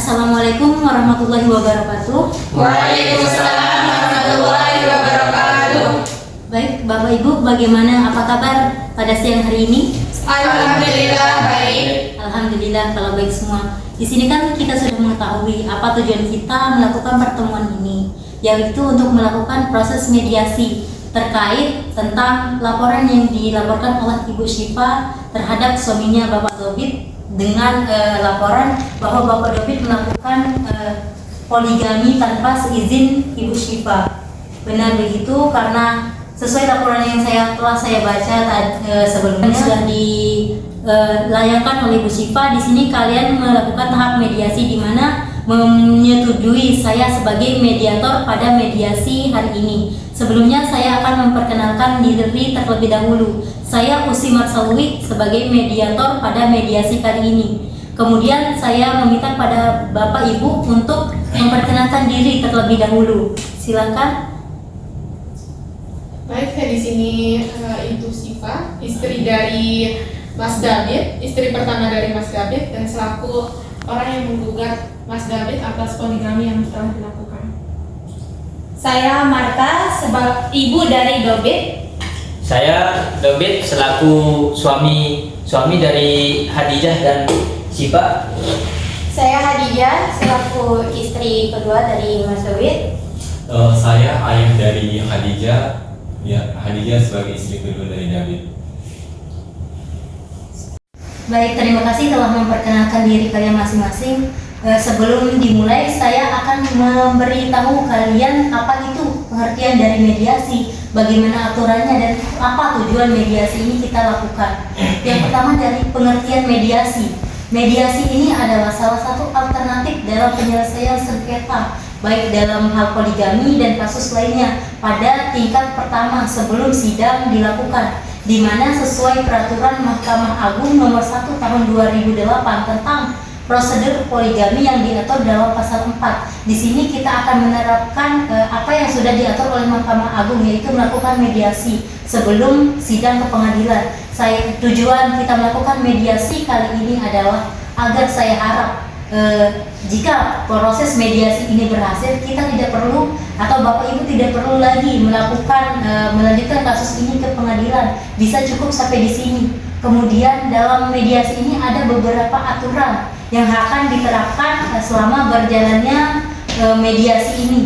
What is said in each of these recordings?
Assalamualaikum warahmatullahi wabarakatuh. Waalaikumsalam warahmatullahi wabarakatuh. Baik, Bapak Ibu, bagaimana apa kabar pada siang hari ini? Alhamdulillah baik. Alhamdulillah kalau baik semua. Di sini kan kita sudah mengetahui apa tujuan kita melakukan pertemuan ini, yaitu untuk melakukan proses mediasi terkait tentang laporan yang dilaporkan oleh Ibu Syifa terhadap suaminya Bapak Dobit dengan laporan bahwa Bapak Dobit melakukan poligami tanpa seizin Ibu Syifa. Benar begitu, karena sesuai laporan yang telah saya baca sebelumnya sudah dilayangkan oleh Ibu Syifa. Di sini kalian melakukan tahap mediasi di mana menyetujui saya sebagai mediator pada mediasi hari ini. Sebelumnya saya akan memperkenalkan diri terlebih dahulu. Saya Usi Marsalwi sebagai mediator pada mediasi kali ini. Kemudian saya meminta pada Bapak Ibu untuk memperkenalkan diri terlebih dahulu. Silakan. Baik, saya di sini Ibu Syifa, istri dari Mas David, istri pertama dari Mas David, dan selaku orang yang menggugat Mas David atas poligami yang telah dilakukan. Saya Marta, sebagai ibu dari Dobit. Saya Dobit selaku suami dari Hadijah dan Syifa. Saya Hadijah, selaku istri kedua dari Mas Dobit. Saya ayah dari Hadijah, ya Hadijah sebagai istri kedua dari David. Baik, terima kasih telah memperkenalkan diri kalian masing-masing. Sebelum dimulai, saya akan memberitahu kalian apa itu pengertian dari mediasi, bagaimana aturannya, dan apa tujuan mediasi ini kita lakukan. Yang pertama dari pengertian mediasi. Mediasi ini adalah salah satu alternatif dalam penyelesaian sengketa, baik dalam hal poligami dan kasus lainnya pada tingkat pertama sebelum sidang dilakukan, di mana sesuai peraturan Mahkamah Agung nomor 1 tahun 2008 tentang prosedur poligami yang diatur dalam pasal 4. Di sini kita akan menerapkan apa yang sudah diatur oleh Mahkamah Agung, yaitu melakukan mediasi sebelum sidang ke pengadilan. Tujuan kita melakukan mediasi kali ini adalah agar saya harap jika proses mediasi ini berhasil, kita tidak perlu atau Bapak Ibu tidak perlu lagi melanjutkan kasus ini ke pengadilan. Bisa cukup sampai di sini. Kemudian dalam mediasi ini ada beberapa aturan yang akan diterapkan selama berjalannya mediasi ini.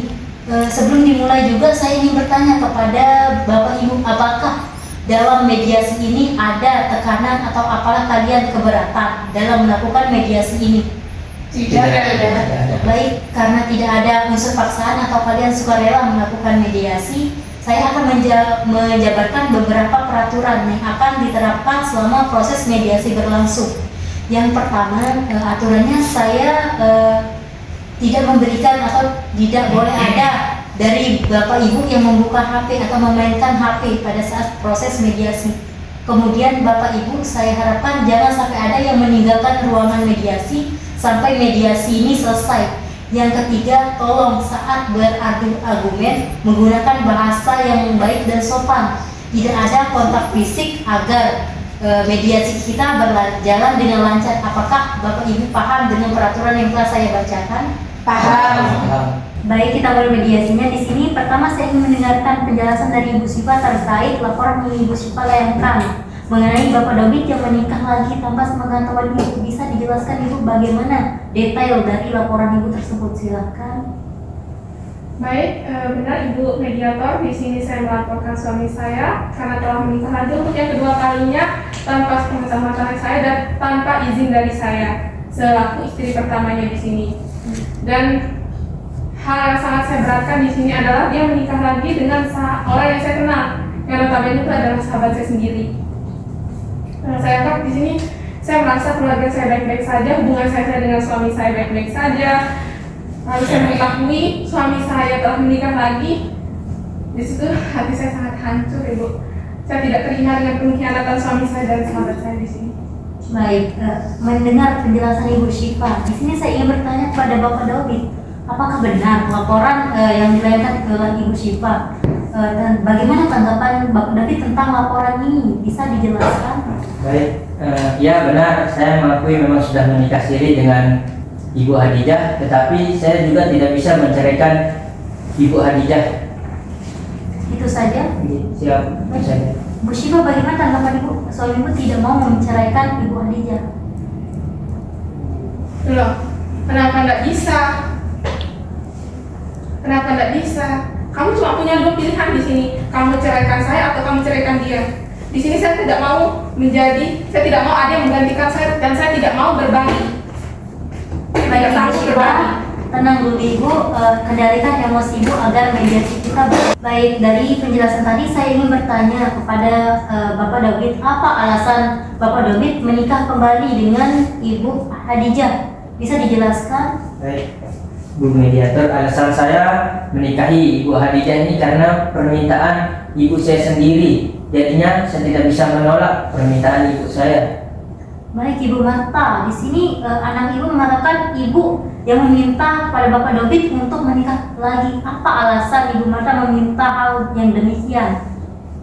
Sebelum dimulai juga saya ingin bertanya kepada Bapak Ibu, apakah dalam mediasi ini ada tekanan atau apalah kalian keberatan dalam melakukan mediasi ini? Tidak ada. Baik, karena tidak ada unsur paksaan atau kalian sukarela melakukan mediasi, saya akan menjabarkan beberapa peraturan yang akan diterapkan selama proses mediasi berlangsung. Yang pertama, aturannya saya tidak memberikan atau tidak boleh ada dari Bapak Ibu yang membuka HP atau memainkan HP pada saat proses mediasi. Kemudian Bapak Ibu, saya harapkan jangan sampai ada yang meninggalkan ruangan mediasi sampai mediasi ini selesai. Yang ketiga, tolong saat beradu argumen menggunakan bahasa yang baik dan sopan. Tidak ada kontak fisik agar mediasi kita berjalan dengan lancar. Apakah Bapak Ibu paham dengan peraturan yang telah saya bacakan? Paham. Baik, kita mulai mediasinya. Di sini pertama saya ingin mendengarkan penjelasan dari Ibu Syifa terkait laporan yang Ibu Syifa layangkan mengenai Bapak Dobit yang menikah lagi tanpa sepengetahuan Ibu. Bisa dijelaskan Ibu bagaimana detail dari laporan Ibu tersebut? Silakan. Baik, benar Ibu mediator. Di sini saya melaporkan suami saya karena telah menikah lagi untuk yang kedua kalinya tanpa sepengetahuan saya dan tanpa izin dari saya selaku istri pertamanya di sini. Dan hal yang sangat saya beratkan di sini adalah dia menikah lagi dengan orang yang saya kenal, yang notabene itu adalah sahabat saya sendiri. Saya anggap di sini saya merasa keluarga saya baik-baik saja, hubungan saya dengan suami saya baik-baik saja. Lalu saya mengetahui suami saya telah menikah lagi. Di situ hati saya sangat hancur, Ibu. Saya tidak terima dengan pengkhianatan suami saya dan sahabat saya di sini. Baik, mendengar penjelasan Ibu Syifa, di sini saya ingin bertanya kepada Bapak Dobit, apakah benar laporan yang dilayangkan ke Ibu Syifa? Dan bagaimana tanggapan Bapak Dobit tentang laporan ini? Bisa dijelaskan? Baik, ya benar, saya mengakui memang sudah menikah siri dengan Ibu Hadijah, tetapi saya juga tidak bisa menceraikan Ibu Hadijah. Itu saja. Siap saja. Bu Syifa, bagaimana tanggapan Ibu? Suamimu tidak mau menceraikan Ibu Hadijah. Loh, kenapa nggak bisa? Kenapa nggak bisa? Kamu cuma punya dua pilihan di sini. Kamu ceraikan saya atau kamu ceraikan dia. Di sini saya tidak mau saya tidak mau ada yang menggantikan saya dan saya tidak mau berbagi. Saya Baik tidak Ibu sanggup Syifa, berbagi. tenang dulu Ibu, kendalikan emosi Ibu agar mediasi kita baik. Dari penjelasan tadi saya ingin bertanya kepada Bapak David, apa alasan Bapak David menikah kembali dengan Ibu Hadijah? Bisa dijelaskan? Baik, Bu Mediator, alasan saya menikahi Ibu Hadijah ini karena permintaan ibu saya sendiri. Jadinya saya tidak bisa menolak permintaan ibu saya. Baik Ibu Marta, di sini anak Ibu mengatakan Ibu yang meminta pada Bapak David untuk menikah lagi. Apa alasan Ibu Marta meminta hal yang demikian?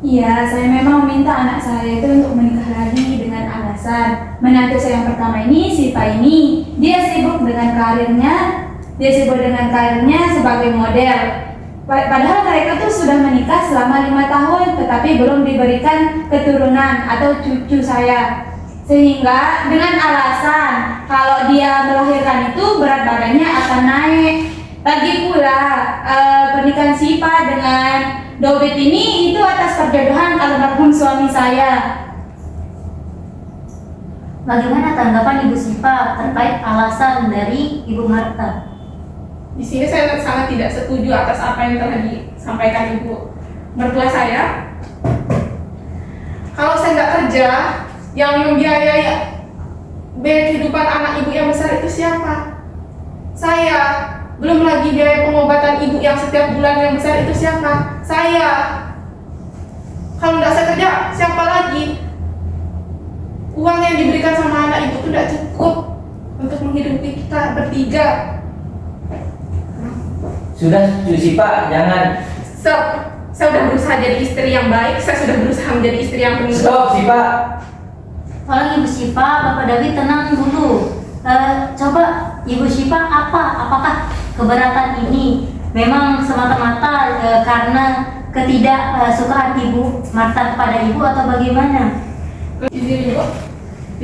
Iya, saya memang meminta anak saya itu untuk menikah lagi dengan alasan menantu saya yang pertama ini, Siva ini, dia sibuk dengan karirnya sebagai model. Padahal mereka tuh sudah menikah selama 5 tahun, tetapi belum diberikan keturunan atau cucu saya. Sehingga dengan alasan kalau dia melahirkan itu berat badannya akan naik. Lagi pula pernikahan Siva dengan David ini itu atas perjodohan almarhum suami saya. Bagaimana tanggapan Ibu Syifa terkait alasan dari Ibu Marta? Di sini saya sangat tidak setuju atas apa yang telah disampaikan Ibu mertua saya. Kalau saya nggak kerja, yang membiayai biaya kehidupan anak ibu yang besar itu siapa? Saya. Belum lagi biaya pengobatan ibu yang setiap bulan yang besar itu siapa? Saya. Kalau nggak saya kerja, siapa lagi? Uang yang diberikan sama anak ibu itu tidak cukup untuk menghidupi kita bertiga. Sudah, Siva, jangan. Stop. Saya sudah berusaha jadi istri yang baik. Saya sudah berusaha menjadi istri yang penuh. Stop, Siva. Tolong Ibu Syifa, Bapak David tenang dulu. Coba Ibu Syifa, apakah keberatan ini memang semata-mata karena ketidaksukaan Ibu Marta kepada Ibu atau bagaimana? Izin Ibu.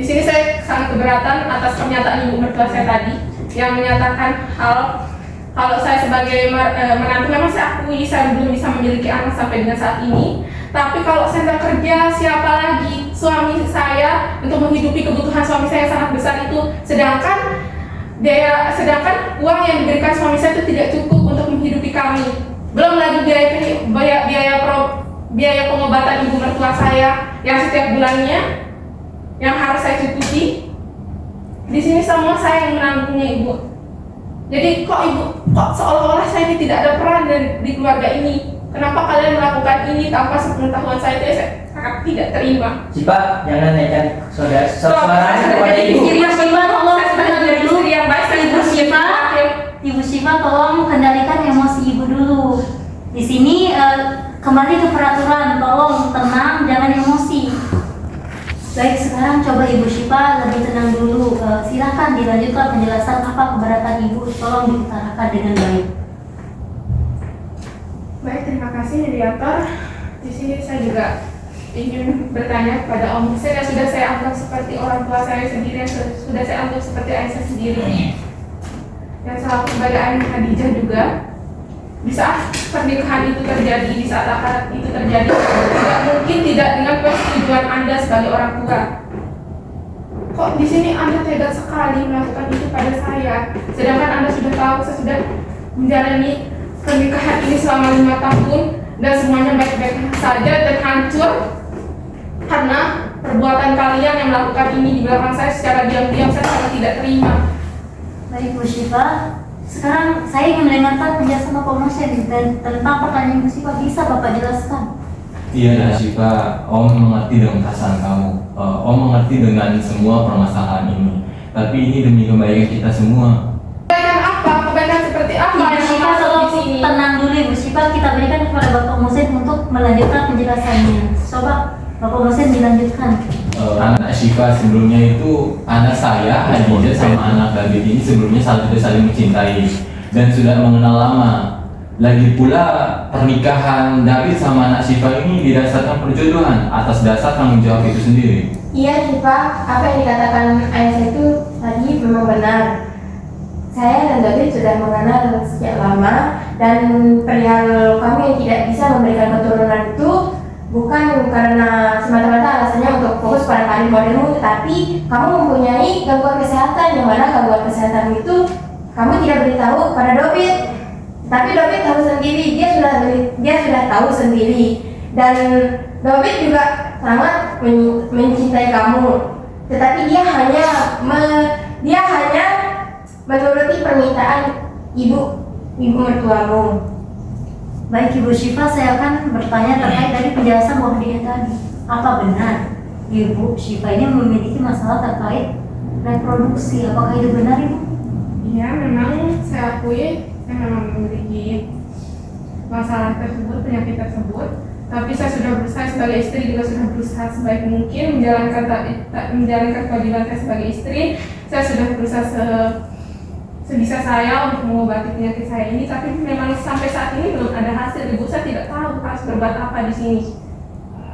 Di sini saya sangat keberatan atas pernyataan Ibu mertua saya tadi yang menyatakan kalau saya sebagai menantu memang saya akui saya belum bisa memiliki anak sampai dengan saat ini. Tapi kalau saya nggak kerja, siapa lagi? Suami saya untuk menghidupi kebutuhan suami saya yang sangat besar itu. Sedangkan uang yang diberikan suami saya itu tidak cukup untuk menghidupi kami. Belum lagi biaya pengobatan ibu mertua saya yang setiap bulannya yang harus saya cukupi. Di sini semua saya yang menanggungnya Ibu. Jadi kok seolah-olah saya ini tidak ada peran di keluarga ini. Kenapa kalian melakukan ini tanpa sepengetahuan saya? Itu saya sangat tidak terima. Siva, jangan naikkan suaranya kepada ibu. Ibu Syifa, tolong tenang dulu. Ibu Syifa, tolong kendalikan emosi Ibu dulu. Di sini kembali ke peraturan, tolong tenang, jangan emosi. Baik, sekarang coba Ibu Syifa lebih tenang dulu. Silakan dilanjutkan penjelasan apa keberatan Ibu, tolong diutarakan dengan baik. Baik, terima kasih mediator. Di sini saya juga ingin bertanya kepada Om Hussein yang sudah saya anggap seperti orang tua saya sendiri, yang sudah saya anggap seperti ayah saya sendiri. Dan selaku sebagai ayah Hadijah juga, di saat pernikahan itu terjadi, di saat akad itu terjadi, tidak mungkin tidak dengan persetujuan Anda sebagai orang tua. Kok di sini Anda tega sekali melakukan itu pada saya, sedangkan Anda sudah tahu saya sudah menjalani pernikahan ini selama 5 tahun dan semuanya baik-baik saja dan hancur karena perbuatan kalian yang melakukan ini di belakang saya secara diam-diam. Saya sangat tidak terima. Baik Bu Syifa, sekarang saya ingin mendengarkan penjelasan Bapak Mohsen dan tentang pertanyaan Bu Syifa. Bisa Bapak jelaskan? Iya, Syifa, Om mengerti dengan perasaan kamu. Om mengerti dengan semua permasalahan ini. Tapi ini demi kebaikan kita semua. Kebaikan apa? Kebaikan seperti apa Ibu yang Syifa, masuk di tolong sini? tenang dulu Ibu Syifa, kita berikan kepada Bapak Mohsen untuk melanjutkan penjelasannya. Coba Bapak Mohsen dilanjutkan. Anak Syifa, sebelumnya itu anak saya Hadijah sama anak David ini sebelumnya sudah saling mencintai dan sudah mengenal lama. Lagi pula pernikahan David sama anak Syifa ini didasarkan perjodohan atas dasar tanggung jawab itu sendiri. Iya Syifa, apa yang dikatakan ayah saya itu tadi memang benar. Saya dan David sudah mengenal sejak lama, dan perihal kami yang tidak bisa memberikan keturunan itu bukan karena semata-mata alasannya untuk fokus pada karir modernmu, tetapi kamu mempunyai gangguan kesehatan, yang mana gangguan kesehatan itu kamu tidak beritahu pada David. Tapi David tahu sendiri, dia sudah tahu sendiri, dan David juga sangat mencintai kamu. Tetapi dia hanya menuruti permintaan ibu mertuamu. Baik Ibu Syifa, saya akan bertanya terkait dari penjelasan Bu Hadijah tadi. Apa benar Ibu Syifa ini memiliki masalah terkait reproduksi? Apakah itu benar Ibu? Iya, memang saya akui saya memang memiliki masalah tersebut, penyakit tersebut. Tapi saya sudah berusaha sebagai istri, juga sudah berusaha sebaik mungkin menjalankan kewajiban saya sebagai istri. Saya sudah berusaha sebisa saya untuk mengobati penyakit saya ini, tapi memang sampai saat ini belum ada hasil. Ibu, saya tidak tahu harus berbuat apa di sini.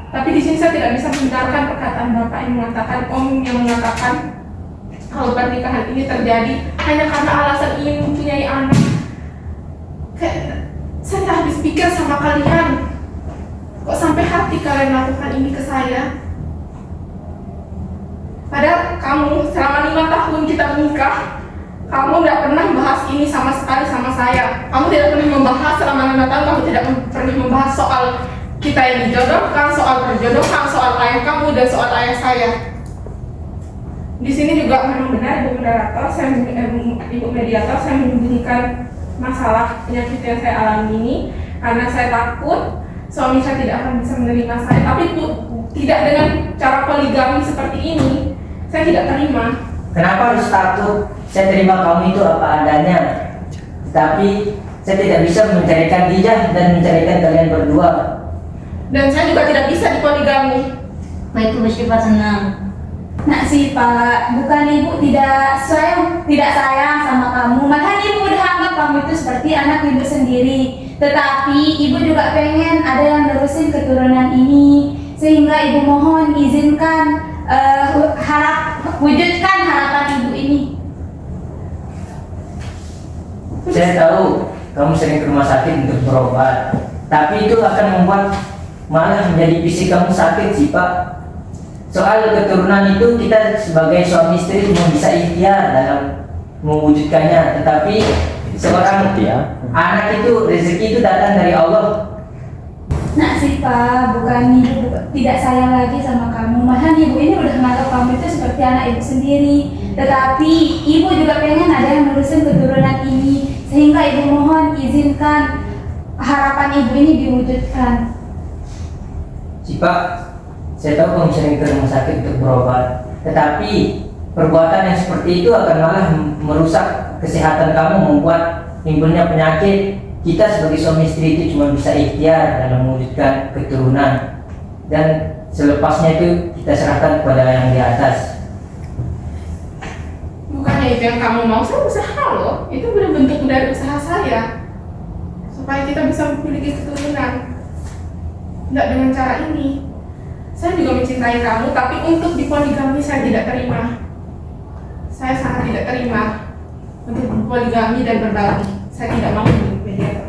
Tapi di sini saya tidak bisa membenarkan perkataan Bapak yang mengatakan, Om yang mengatakan kalau pernikahan ini terjadi hanya karena alasan ingin mempunyai anak. Saya tidak habis pikir sama kalian. Kok sampai hati kalian lakukan ini ke saya? Padahal kamu selama 5 tahun kita menikah, kamu tidak pernah membahas ini sama sekali sama saya. Kamu tidak pernah membahas selama 5 tahun, kamu tidak pernah membahas soal kita yang dijodohkan, soal perjodohan, soal ayah kamu dan soal ayah saya. Di sini juga memang benar Ibu mediator, saya menyembunyikan masalah penyakit yang saya alami ini karena saya takut suami saya tidak akan bisa menerima saya. Tapi tidak dengan cara poligami seperti ini, saya tidak terima. Kenapa harus takut? Saya terima kamu itu apa adanya. Tapi saya tidak bisa mencarikan Hadijah dan mencarikan kalian berdua. Dan saya juga tidak bisa dipoligami. Baik Ibu Syifa, tenang. Nak Syifa, bukan ibu tidak sayang sama kamu. Malahan ibu udah anggap kamu itu seperti anak ibu sendiri. Tetapi ibu juga pengen ada yang nerusin keturunan ini, sehingga ibu mohon izinkan wujudkan harapan ibu ini. Saya tahu kamu sering ke rumah sakit untuk berobat, tapi itu akan membuat malah menjadi fisik kamu sakit sih Pak. Soal keturunan itu kita sebagai suami istri cuma bisa ikhtiar dalam mewujudkannya, tetapi seorang anak itu rezeki itu datang dari Allah. Nak Syifa, bukan ibu tidak sayang lagi sama kamu. Malahan ibu ini udah menganggap kamu itu seperti anak ibu sendiri. Tetapi ibu juga pengen ada yang menerusin keturunan ini, sehingga ibu mohon izinkan harapan ibu ini diwujudkan. Syifa, saya tahu kamu sering ke rumah sakit untuk berobat, tetapi perbuatan yang seperti itu akan malah merusak kesehatan kamu, membuat timbulnya penyakit. Kita sebagai suami istri itu cuma bisa ikhtiar dalam mewujudkan keturunan, dan selepasnya itu kita serahkan kepada yang di atas. Bukannya itu yang kamu mau, saya usaha loh. Itu benar bentuk dari usaha saya supaya kita bisa memiliki keturunan. Tidak dengan cara ini. Saya juga mencintai kamu, tapi untuk dipoligami saya tidak terima. Saya sangat tidak terima untuk poligami dan berbagi. Saya tidak mau menjadi mediator.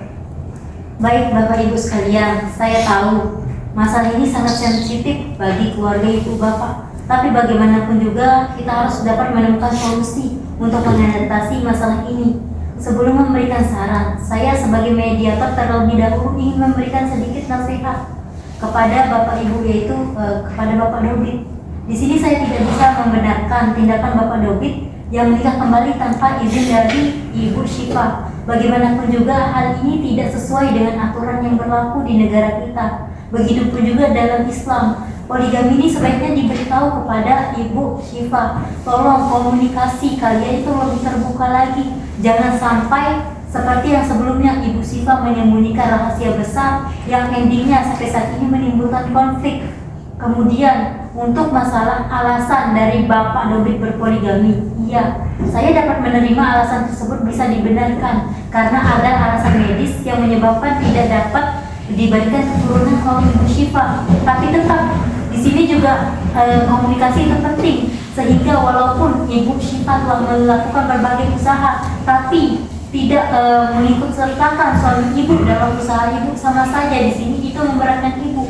Baik Bapak Ibu sekalian, saya tahu masalah ini sangat sensitif bagi keluarga Ibu Bapak. Tapi bagaimanapun juga kita harus dapat menemukan solusi untuk mengatasi masalah ini. Sebelum memberikan saran, saya sebagai mediator terlebih dahulu ingin memberikan sedikit nasihat kepada Bapak Ibu, yaitu kepada Bapak David. Di sini saya tidak bisa membenarkan tindakan Bapak David yang menikah kembali tanpa izin dari Ibu Syifa. Bagaimanapun juga hal ini tidak sesuai dengan aturan yang berlaku di negara kita. Begitupun juga dalam Islam, poligami ini sebaiknya diberitahu kepada Ibu Syifa. Tolong komunikasi kalian itu lebih terbuka lagi. Jangan sampai seperti yang sebelumnya Ibu Syifa menyembunyikan rahasia besar yang endingnya sampai saat ini menimbulkan konflik. Kemudian untuk masalah alasan dari Bapak Dobit berpoligami. Iya, saya dapat menerima alasan tersebut bisa dibenarkan karena ada alasan medis yang menyebabkan tidak dapat diberikan keturunan oleh Ibu Syifa. Tapi tetap di sini juga komunikasi itu penting, sehingga walaupun Ibu Syifa telah melakukan berbagai usaha, tapi tidak mengikut sertakan suami ibu dalam usaha ibu, sama saja di sini itu memberatkan ibu.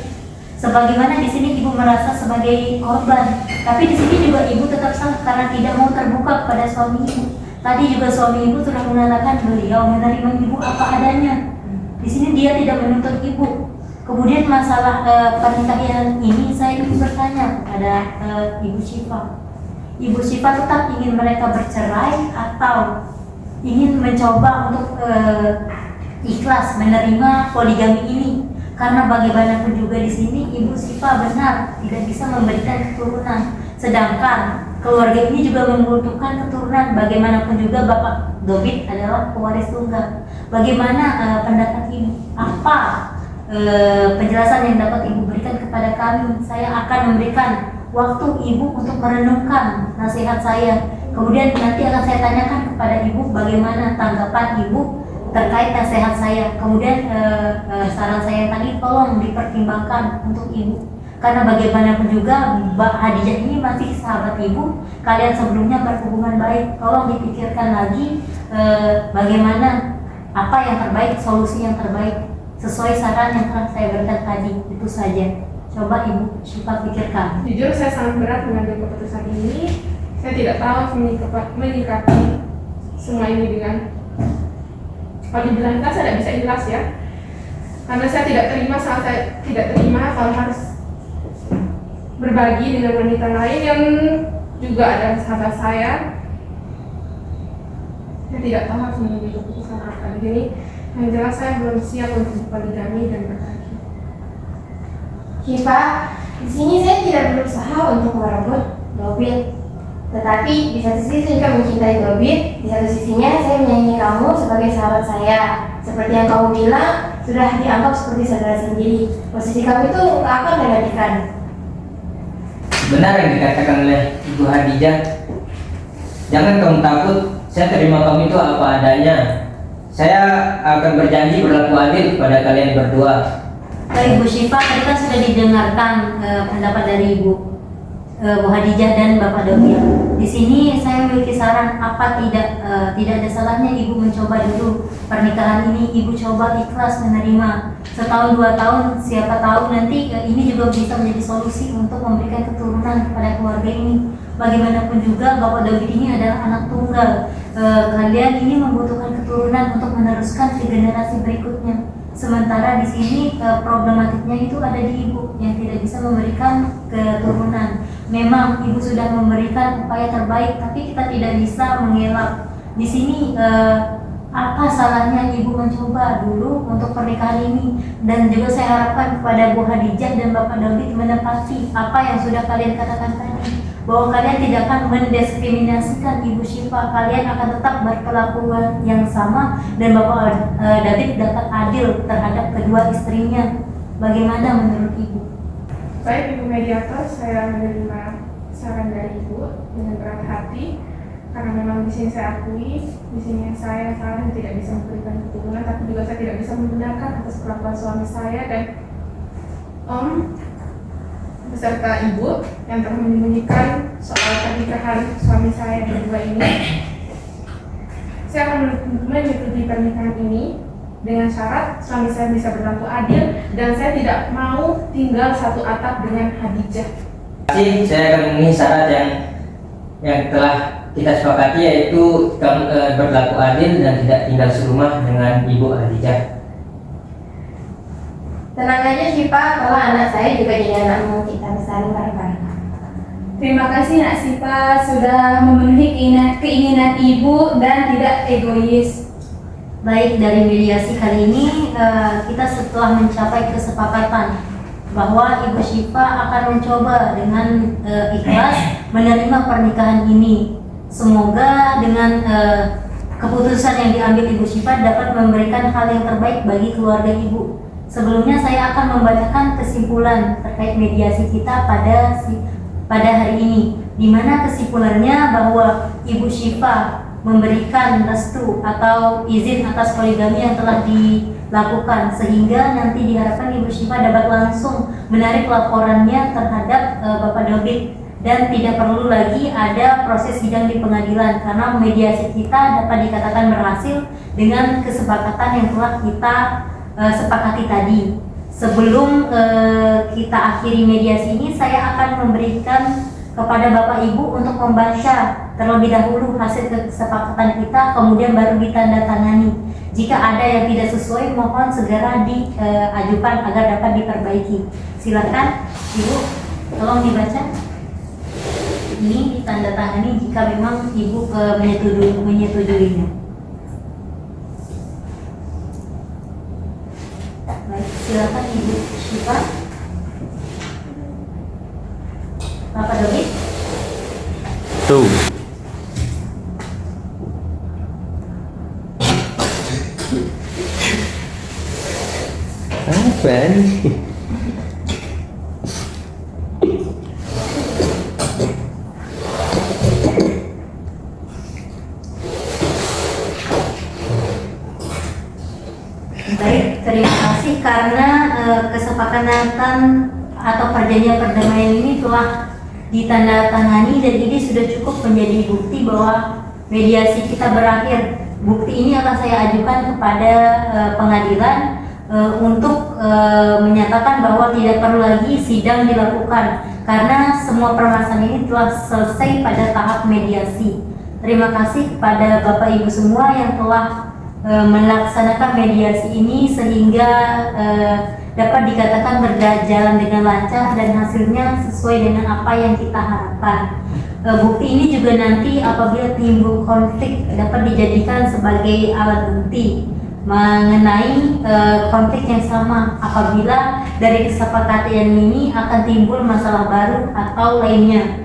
Sebagaimana di sini ibu merasa sebagai korban, tapi di sini juga ibu tetap salah karena tidak mau terbuka kepada suami ibu. Tadi juga suami ibu sudah mengatakan beliau menerima ibu apa adanya. Di sini dia tidak menuntut ibu. Kemudian masalah pernikahan ini saya ingin bertanya kepada Ibu Syifa. Ibu Syifa tetap ingin mereka bercerai atau ingin mencoba untuk ikhlas menerima poligami ini? Karena bagaimanapun juga di sini Ibu Syifa benar tidak bisa memberikan keturunan, sedangkan keluarga ini juga membutuhkan keturunan. Bagaimanapun juga Bapak Dobit adalah pewaris tunggal. Bagaimana pendapat Ibu? Apa penjelasan yang dapat Ibu berikan kepada kami? Saya akan memberikan waktu Ibu untuk merenungkan nasihat saya. Kemudian nanti akan saya tanyakan kepada Ibu bagaimana tanggapan Ibu terkait nasihat saya. Kemudian saran saya tadi tolong dipertimbangkan untuk Ibu, karena bagaimanapun juga Mbak Hadijah ini masih sahabat Ibu. Kalian sebelumnya berhubungan baik, tolong dipikirkan lagi bagaimana apa yang terbaik, solusi yang terbaik sesuai saran yang telah saya berikan tadi. Itu saja, coba Ibu Syifa pikirkan. Jujur saya sangat berat mengambil keputusan ini. Saya tidak tahu menyikapi semua ini dengan, kalau dibilang ikhlas saya tidak bisa ikhlas ya, karena saya tidak terima kalau harus berbagi dengan wanita lain yang juga ada sahabat saya. Saya tidak tahu harus mengambil keputusan apa. Jadi yang jelas saya belum siap untuk poligami dan berbagi. Syifa, di sini saya tidak berusaha untuk merebut Dobit, tetapi di satu sisi saya juga mencintai Dobit, di satu sisinya saya menyayangi kamu sebagai sahabat saya. Seperti yang kamu bilang, sudah dianggap seperti saudara sendiri. Posisi kamu itu tak akan menggantikan. Benar yang dikatakan oleh Ibu Hadijah. Jangan kamu takut, saya terima kamu itu apa adanya. Saya akan berjanji berlaku adil kepada kalian berdua. Baik Bu Syifa, tadi kan sudah didengarkan pendapat dari Ibu Bu Hadijah dan Bapak Dobit. Di sini saya memiliki saran, apa tidak ada salahnya Ibu mencoba dulu pernikahan ini. Ibu coba ikhlas menerima setahun 2 tahun, siapa tahu nanti ini juga bisa menjadi solusi untuk memberikan keturunan kepada keluarga ini. Bagaimanapun juga Bapak Dobit ini adalah anak tunggal. Kalian ini membutuhkan keturunan untuk meneruskan ke generasi berikutnya. Sementara di sini problematiknya itu ada di Ibu yang tidak bisa memberikan keturunan. Memang Ibu sudah memberikan upaya terbaik, tapi kita tidak bisa mengelak. Di sini apa salahnya Ibu mencoba dulu untuk pernikahan ini? Dan juga saya harapkan kepada Bu Hadijah dan Bapak Dobit menepati apa yang sudah kalian katakan tadi, bahwa kalian tidak akan mendiskriminasikan Ibu Syifa. Kalian akan tetap berperlakuan yang sama dan Bapak Dobit dapat adil terhadap kedua istrinya. Bagaimana menurut Ibu? Baik Ibu Mediator, saya menerima saran dari Ibu dengan berat hati, karena memang di sini saya akui, di sini saya salah dan tidak bisa memberikan keturunan, tapi juga saya tidak bisa membenarkan atas perlakuan suami saya dan Om beserta Ibu yang telah menyembunyikan soal pernikahan suami saya berdua ini. Saya akan menyetujui pernikahan ini dengan syarat suami saya bisa berlaku adil dan saya tidak mau tinggal satu atap dengan Hadijah. Saya akan memenuhi syarat yang telah kita sepakati, yaitu berlaku adil dan tidak tinggal serumah dengan Ibu Hadijah. Tenang aja Syifa, kalau anak saya juga jadi anakmu, kita besarin bareng-bareng. Terima kasih Nak Syifa sudah memenuhi keinginan Ibu dan tidak egois. Baik, dari mediasi kali ini kita setelah mencapai kesepakatan bahwa Ibu Syifa akan mencoba dengan ikhlas menerima pernikahan ini. Semoga dengan keputusan yang diambil Ibu Syifa dapat memberikan hal yang terbaik bagi keluarga Ibu. Sebelumnya saya akan membacakan kesimpulan terkait mediasi kita pada hari ini, di mana kesimpulannya bahwa Ibu Syifa memberikan restu atau izin atas poligami yang telah dilakukan, sehingga nanti diharapkan Ibu Syifa dapat langsung menarik laporannya terhadap Bapak David dan tidak perlu lagi ada proses sidang di pengadilan, karena mediasi kita dapat dikatakan berhasil dengan kesepakatan yang telah kita sepakati tadi. Sebelum kita akhiri mediasi ini, saya akan memberikan kepada Bapak Ibu untuk membaca terlebih dahulu hasil kesepakatan kita, kemudian baru ditandatangani. Jika ada yang tidak sesuai, mohon segera diajukan agar dapat diperbaiki. Silakan Ibu, tolong dibaca. Ini ditandatangani jika memang Ibu menyetujuinya. Baik, silakan Ibu Syifa. Bapak David. Tuh. Apa nih? Baik, terima kasih karena kesepakatan atau perjanjian perdamaian ini telah ditandatangani dan ini sudah cukup menjadi bukti bahwa mediasi kita berakhir. Bukti ini akan saya ajukan kepada pengadilan untuk menyatakan bahwa tidak perlu lagi sidang dilakukan karena semua permasalahan ini telah selesai pada tahap mediasi. Terima kasih kepada Bapak Ibu semua yang telah melaksanakan mediasi ini sehingga dapat dikatakan berjalan dengan lancar dan hasilnya sesuai dengan apa yang kita harapkan. Bukti ini juga nanti apabila timbul konflik dapat dijadikan sebagai alat bukti mengenai konflik yang sama apabila dari kesepakatan ini akan timbul masalah baru atau lainnya.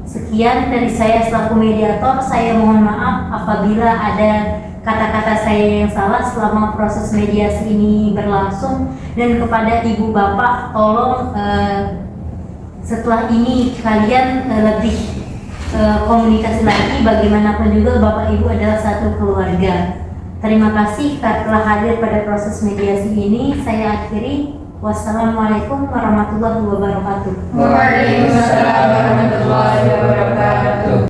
Sekian dari saya selaku mediator, saya mohon maaf apabila ada kata-kata saya yang salah selama proses mediasi ini berlangsung, dan kepada ibu bapak tolong setelah ini kalian lebih komunikasi lagi, bagaimanapun juga bapak ibu adalah satu keluarga. Terima kasih telah hadir pada proses mediasi ini. Saya akhiri. Wassalamualaikum warahmatullahi wabarakatuh. Waalaikumsalam warahmatullahi wabarakatuh.